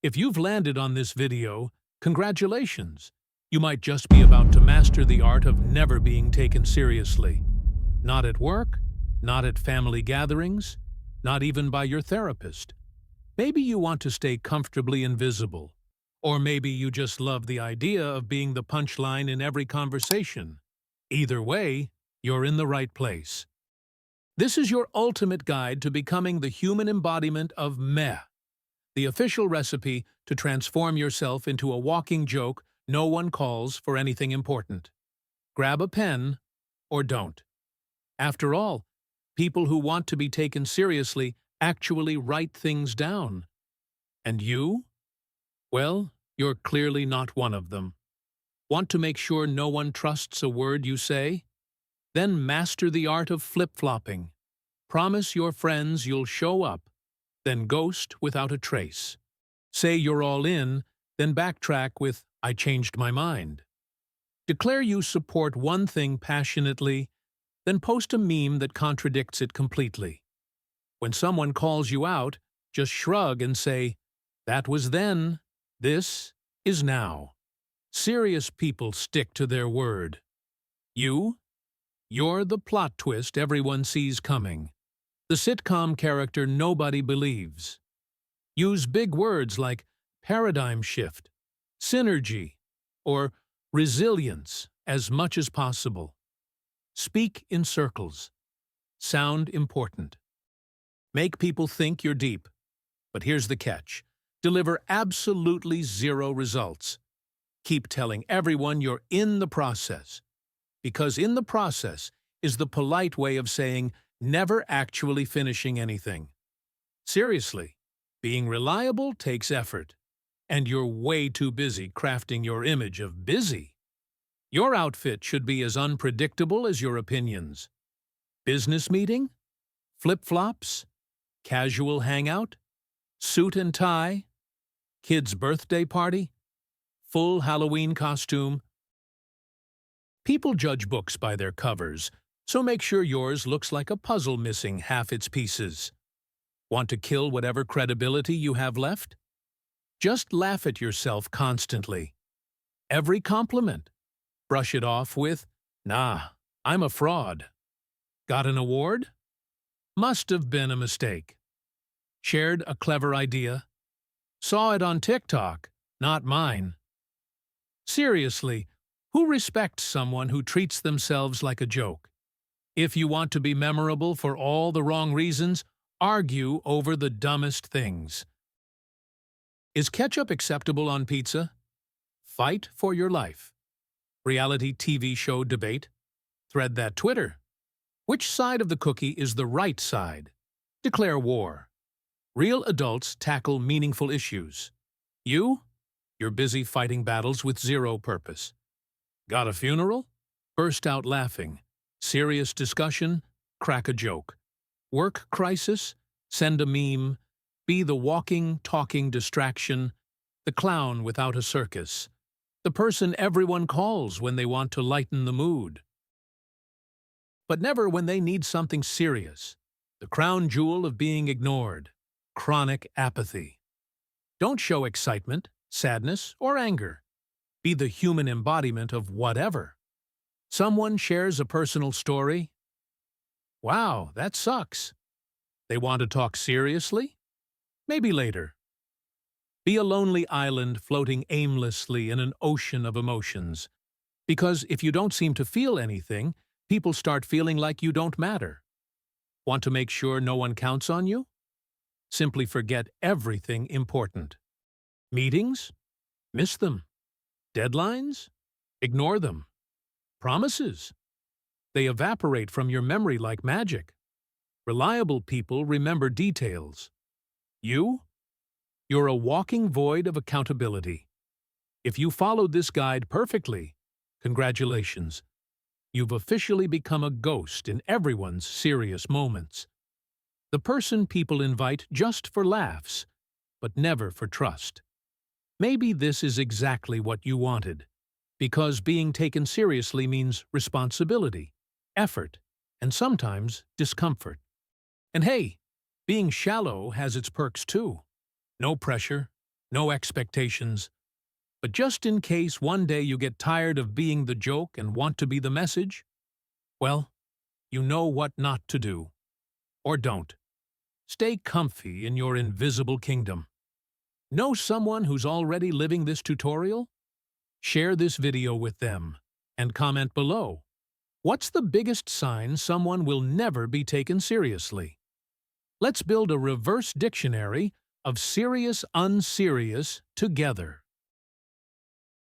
If you've landed on this video, congratulations. You might just be about to master the art of never being taken seriously. Not at work, not at family gatherings, not even by your therapist. Maybe you want to stay comfortably invisible. Or maybe you just love the idea of being the punchline in every conversation. Either way, you're in the right place. This is your ultimate guide to becoming the human embodiment of meh, the official recipe to transform yourself into a walking joke no one calls for anything important. Grab a pen or don't. After all, people who want to be taken seriously actually write things down. And you? Well, you're clearly not one of them. Want to make sure no one trusts a word you say? Then master the art of flip-flopping. Promise your friends you'll show up, then ghost without a trace. Say you're all in, then backtrack with, "I changed my mind." Declare you support one thing passionately, then post a meme that contradicts it completely. When someone calls you out, just shrug and say, "That was then, this is now." Serious people stick to their word. You're the plot twist everyone sees coming. The sitcom character nobody believes. Use big words like paradigm shift, synergy, or resilience as much as possible. Speak in circles. Sound important. Make people think you're deep. But here's the catch. Deliver absolutely zero results. Keep telling everyone you're in the process. Because in the process is the polite way of saying never actually finishing anything. Seriously, being reliable takes effort. And you're way too busy crafting your image of busy. Your outfit should be as unpredictable as your opinions. Business meeting? Flip-flops? Casual hangout? Suit and tie? Kid's birthday party? Full Halloween costume? People judge books by their covers, so make sure yours looks like a puzzle missing half its pieces. Want to kill whatever credibility you have left? Just laugh at yourself constantly. Every compliment. Brush it off with, "Nah, I'm a fraud." Got an award? Must have been a mistake. Shared a clever idea? Saw it on TikTok, not mine. Seriously, who respects someone who treats themselves like a joke? If you want to be memorable for all the wrong reasons, argue over the dumbest things. Is ketchup acceptable on pizza? Fight for your life. Reality TV show debate? Thread that Twitter. Which side of the cookie is the right side? Declare war. Real adults tackle meaningful issues. You're busy fighting battles with zero purpose. Got a funeral? Burst out laughing. Serious discussion? Crack a joke. Work crisis? Send a meme. Be the walking, talking distraction. The clown without a circus. The person everyone calls when they want to lighten the mood. But never when they need something serious. The crown jewel of being ignored. Chronic apathy. Don't show excitement, sadness, or anger. Be the human embodiment of whatever. Someone shares a personal story. Wow, that sucks. They want to talk seriously? Maybe later. Be a lonely island floating aimlessly in an ocean of emotions. Because if you don't seem to feel anything, people start feeling like you don't matter. Want to make sure no one counts on you? Simply forget everything important. Meetings? Miss them. Deadlines? Ignore them. Promises? They evaporate from your memory like magic. Reliable people remember details. You're a walking void of accountability. If you followed this guide perfectly, congratulations. You've officially become a ghost in everyone's serious moments. The person people invite just for laughs, but never for trust. Maybe this is exactly what you wanted, because being taken seriously means responsibility, effort, and sometimes discomfort. And hey, being shallow has its perks too. No pressure, no expectations. But just in case one day you get tired of being the joke and want to be the message, well, you know what not to do. Or don't. Stay comfy in your invisible kingdom. Know someone who's already living this tutorial? Share this video with them and comment below. What's the biggest sign someone will never be taken seriously? Let's build a reverse dictionary of serious unserious together.